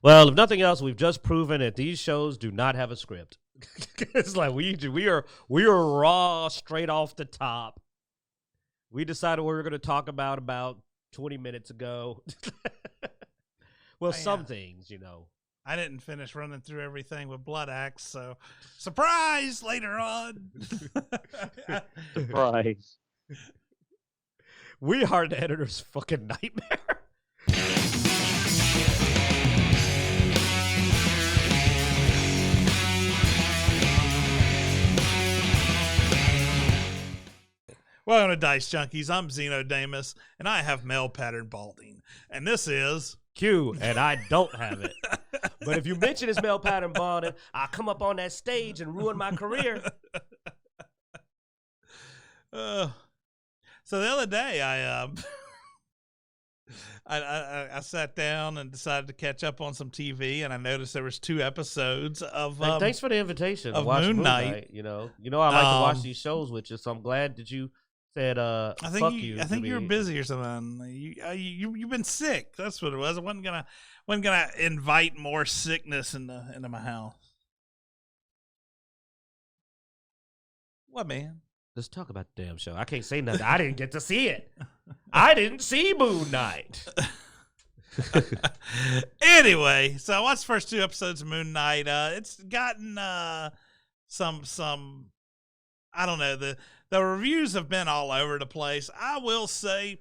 Well, if nothing else, we've just proven that these shows do not have a script. It's like we are raw straight off the top. We decided what we were going to talk about 20 minutes ago. Well, some things, I didn't finish running through everything with Blood Axe, so surprise later on. Surprise. We are the editor's fucking nightmare. Welcome to Dice Junkies. I'm Xenodamus, and I have male pattern balding. And this is Q, and I don't have it. But if you mention his male pattern balding, I'll come up on that stage and ruin my career. So the other day, I sat down and decided to catch up on some TV, and I noticed there was 2 episodes of thanks for the invitation of to watch Moon Moon Knight. Knight. You know I like to watch these shows with you, so I'm glad that you said I think fuck you. you. I think you were busy or something. You've been sick. That's what it was. I wasn't gonna invite more sickness into my house. What, man? Let's talk about the damn show. I can't say nothing. I didn't get to see it. I didn't see Moon Knight. Anyway, so I watched the first 2 episodes of Moon Knight. It's gotten some I don't know, the reviews have been all over the place. I will say,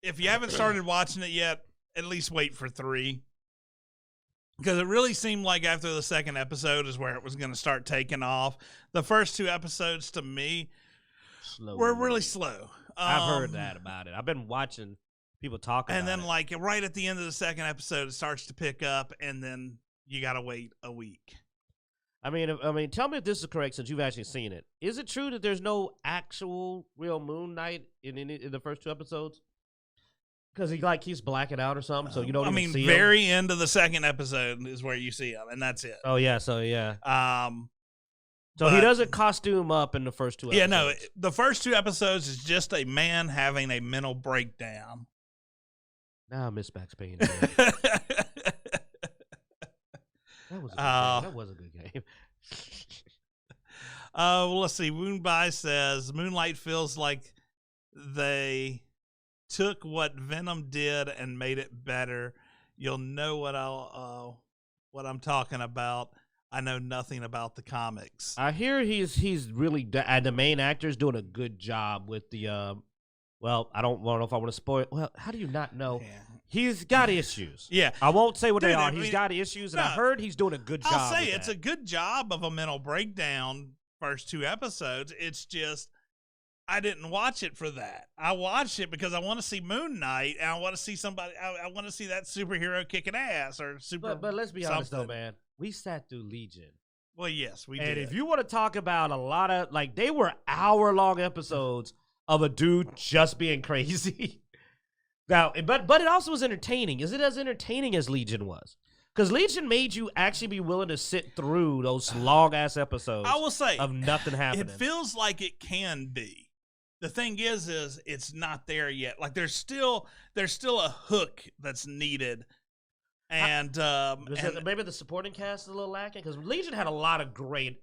if you haven't started watching it yet, at least wait for 3. Because it really seemed like after the 2nd episode is where it was going to start taking off. The first 2 episodes, to me, were really slow. I've heard that about it. I've been watching people talk about it. And then, like, right at the end of the 2nd episode, it starts to pick up, and then you got to wait a week. I mean, tell me if this is correct since you've actually seen it. Is it true that there's no actual real Moon Knight in the first 2 episodes? Because he keeps blacking out or something, so you don't even see him. Very end of the 2nd episode is where you see him, and that's it. Oh yeah, so yeah. So But he doesn't costume up in the first 2 episodes. Yeah, no, the first 2 episodes is just a man having a mental breakdown. Now I miss Max Payne. That was a good game. Well, let's see. Moonby says Moonlight feels like they took what Venom did and made it better. You'll know what I'm talking about. I know nothing about the comics. I hear he's really the main actor's doing a good job with the. Well, I don't know if I want to spoil. Well, how do you not know? Yeah. He's got issues. Yeah. I won't say what they are. He's got issues, and no, I heard he's doing a good job. I'll say it's a good job of a mental breakdown first 2 episodes. It's just I didn't watch it for that. I watched it because I want to see Moon Knight, and I want to see somebody. I want to see that superhero kicking ass or super. But let's be honest though, man. We sat through Legion. Well, yes, we did. And if you want to talk about a lot of they were hour-long episodes of a dude just being crazy. Now, but it also was entertaining. Is it as entertaining as Legion was? Because Legion made you actually be willing to sit through those long-ass episodes. I will say of nothing happening. It feels like it can be. The thing is it's not there yet. Like there's still a hook that's needed. And maybe the supporting cast is a little lacking because Legion had a lot of great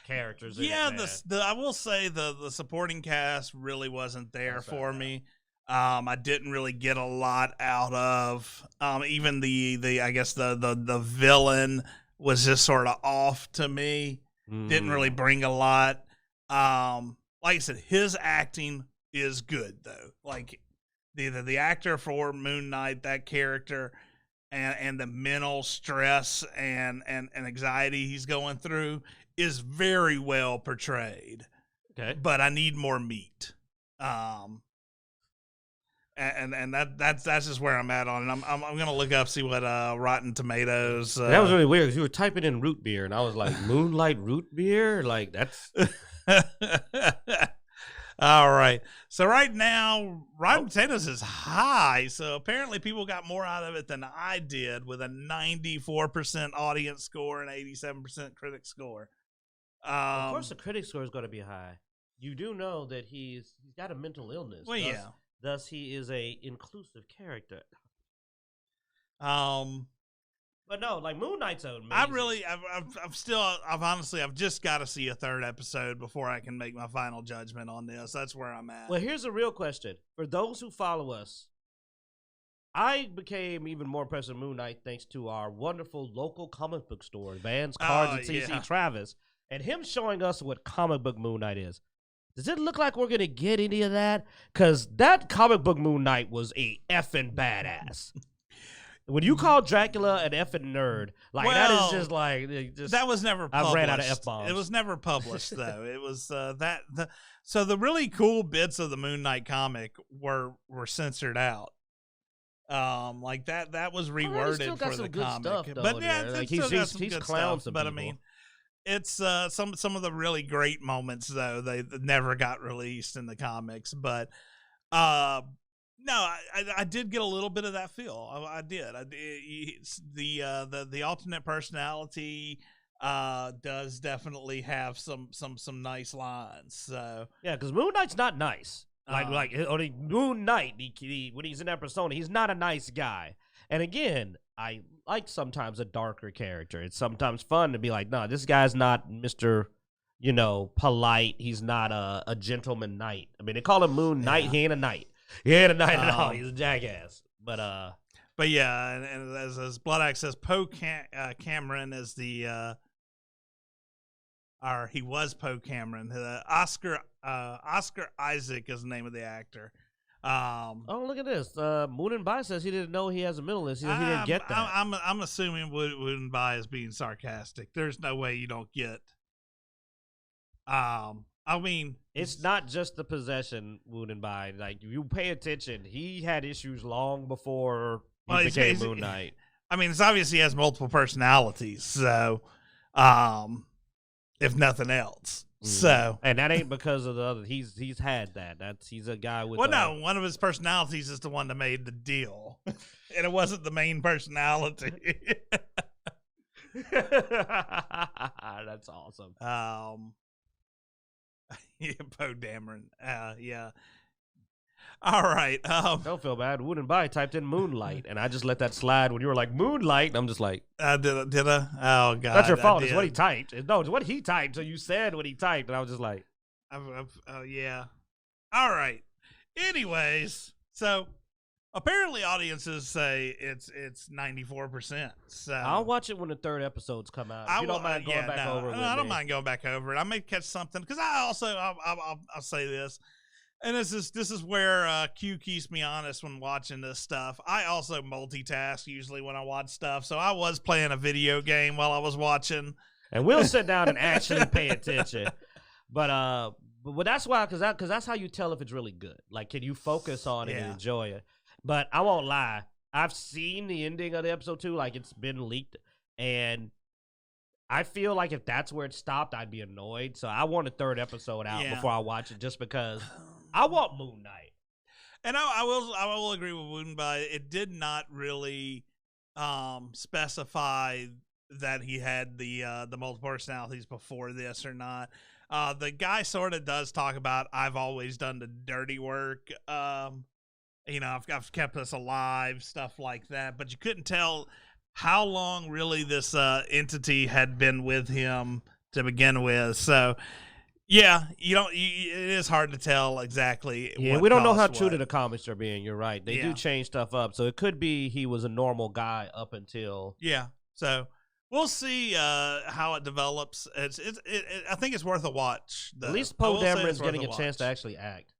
characters. Yeah, I will say the supporting cast really wasn't there for me. I didn't really get a lot out of even the I guess the villain was just sort of off to me. Didn't really bring a lot. Like I said, his acting is good though. Like the actor for Moon Knight, that character. And the mental stress and anxiety he's going through is very well portrayed. Okay, but I need more meat. And that's just where I'm at on it. I'm gonna look up see what Rotten Tomatoes. That was really weird. You were typing in root beer, and I was like, Moonlight root beer, that's. All right. So right now, Rotten Potatoes is high. So apparently people got more out of it than I did with a 94% audience score and 87% critic score. Of course, the critic score is going to be high. You do know that he's got a mental illness. Well, yeah. Thus, he is a inclusive character. But no, like Moon Knight's amazing. I've just got to see a third episode before I can make my final judgment on this. That's where I'm at. Well, here's a real question. For those who follow us, I became even more impressed with Moon Knight thanks to our wonderful local comic book store, Vans, Cards, and TC Travis, and him showing us what comic book Moon Knight is. Does it look like we're going to get any of that? Because that comic book Moon Knight was a effing badass. When you call Dracula an effing nerd, like that is just like that was never published. I ran out of F-bombs. It was never published though. It was so the really cool bits of the Moon Knight comic were censored out. Like that was reworded for the comic. Stuff, though, but yeah, like he's clowned some But people. I mean, it's some of the really great moments though they never got released in the comics. But no, I did get a little bit of that feel. I did. The alternate personality does definitely have some nice lines. So yeah, because Moon Knight's not nice. Like Moon Knight, when he's in that persona, he's not a nice guy. And again, I like sometimes a darker character. It's sometimes fun to be like, no, this guy's not Mr. Polite. He's not a gentleman knight. I mean, they call him Moon Knight. He ain't a knight. He ain't a knight at all. He's a jackass. But yeah, and as Blood Axe says, Poe Cameron is the or he was Poe Cameron. Oscar Isaac is the name of the actor. Oh, look at this. Moon and Bai says he didn't know he has a middle list. He didn't get that. I'm assuming Moon Bai is being sarcastic. There's no way you don't get. I mean, it's not just the possession, Moon and Bai. Like, if you pay attention, he had issues long before he became Moon Knight. I mean, it's obvious he has multiple personalities. So, if nothing else. So, and that ain't because of the other. He's had that. He's a guy with. Well, no, one of his personalities is the one that made the deal, and it wasn't the main personality. That's awesome. Yeah, Poe Dameron. Yeah. All right. Don't feel bad. Wooden By typed in Moonlight, and I just let that slide when you were like Moonlight. And I'm just like, did I? Oh God, that's your fault. It's what he typed. No, it's what he typed. So you said what he typed, and I was just like, oh yeah. All right. Anyways, so apparently audiences say it's 94%. So I'll watch it when the third episodes come out. If you don't mind going back over it with I don't me. mind going back over it. I may catch something because I'll say this. And this is where Q keeps me honest when watching this stuff. I also multitask usually when I watch stuff, so I was playing a video game while I was watching. And we'll sit down and actually pay attention. But that's why, because that's how you tell if it's really good. Like, can you focus on it and enjoy it? But I won't lie, I've seen the ending of the episode 2, like it's been leaked, and I feel like if that's where it stopped, I'd be annoyed. So I want a third episode out before I watch it, just because I want Moon Knight. And I will agree with Moon Knight. It did not really specify that he had the multiple personalities before this or not. The guy sort of does talk about, I've always done the dirty work. I've kept us alive, stuff like that. But you couldn't tell how long really this entity had been with him to begin with. So, yeah, it is hard to tell exactly. Yeah, we don't know how true to the comics are being. You're right. They do change stuff up. So it could be he was a normal guy up until. Yeah. So we'll see how it develops. I think it's worth a watch. At least Poe Dameron's getting a chance to actually act.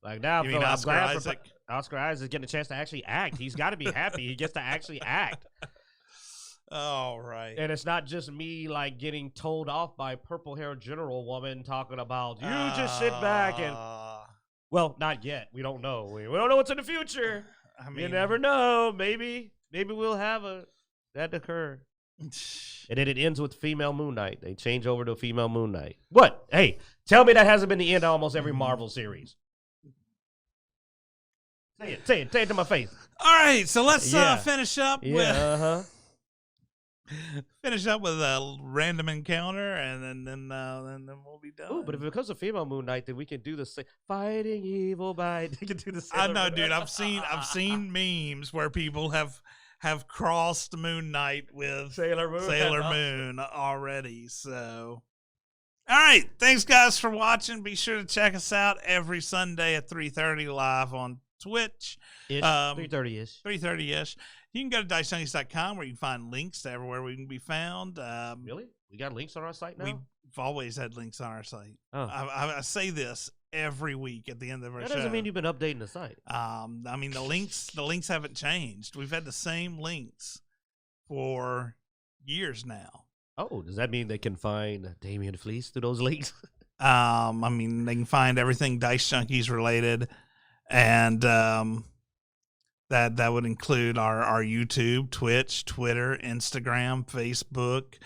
Like now, I'm glad for Oscar Isaac getting a chance to actually act. He's got to be happy. He gets to actually act. All right. And it's not just me like getting told off by purple-haired general woman talking about you just sit back and. Well, not yet. We don't know. We don't know what's in the future. I mean, you never know. Maybe we'll have that occur. And then it ends with female Moon Knight. They change over to a female Moon Knight. What? Hey, tell me that hasn't been the end of almost every Marvel series. Say it to my face. All right, so let's finish up with finish up with a random encounter, and then we'll be done. Ooh, but if it becomes a female Moon Knight, then we can do the same. Fighting evil by. We can do the same. I know, dude. I've seen memes where people have have crossed Moon Knight with Sailor Moon already. So, all right. Thanks, guys, for watching. Be sure to check us out every Sunday at 3:30 live on Twitch. 3:30-ish. 3:30-ish. You can go to Dicejunkies.com where you can find links to everywhere we can be found. Really? We got links on our site now? We've always had links on our site. Oh. I say this every week at the end of our show. That doesn't mean you've been updating the site. I mean, the links haven't changed. We've had the same links for years now. Oh, does that mean they can find Damian Fleece through those links? I mean, they can find everything Dice Junkies related, and that would include our YouTube, Twitch, Twitter, Instagram, Facebook,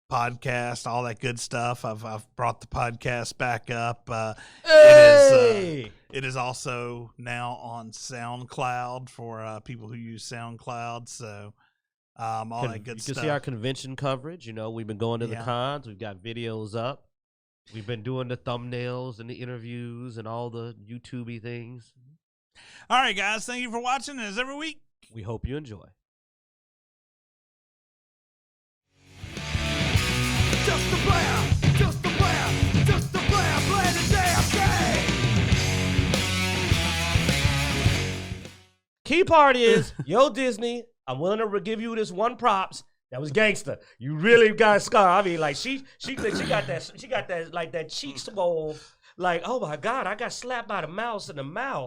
podcast, all that good stuff. I've brought the podcast back up. Hey! It is also now on SoundCloud for people who use SoundCloud. So all that good stuff. You can see our convention coverage. You know, we've been going to the cons. We've got videos up. We've been doing the thumbnails and the interviews and all the YouTube-y things. All right, guys. Thank you for watching. As every week, we hope you enjoy. Just a player, just a player, just a player playing the damn game. Key part is, yo, Disney, I'm willing to give you this one props. That was gangster. You really got scar. I mean, like she got that like that cheek swole. Like, oh my God, I got slapped by the mouse in the mouth.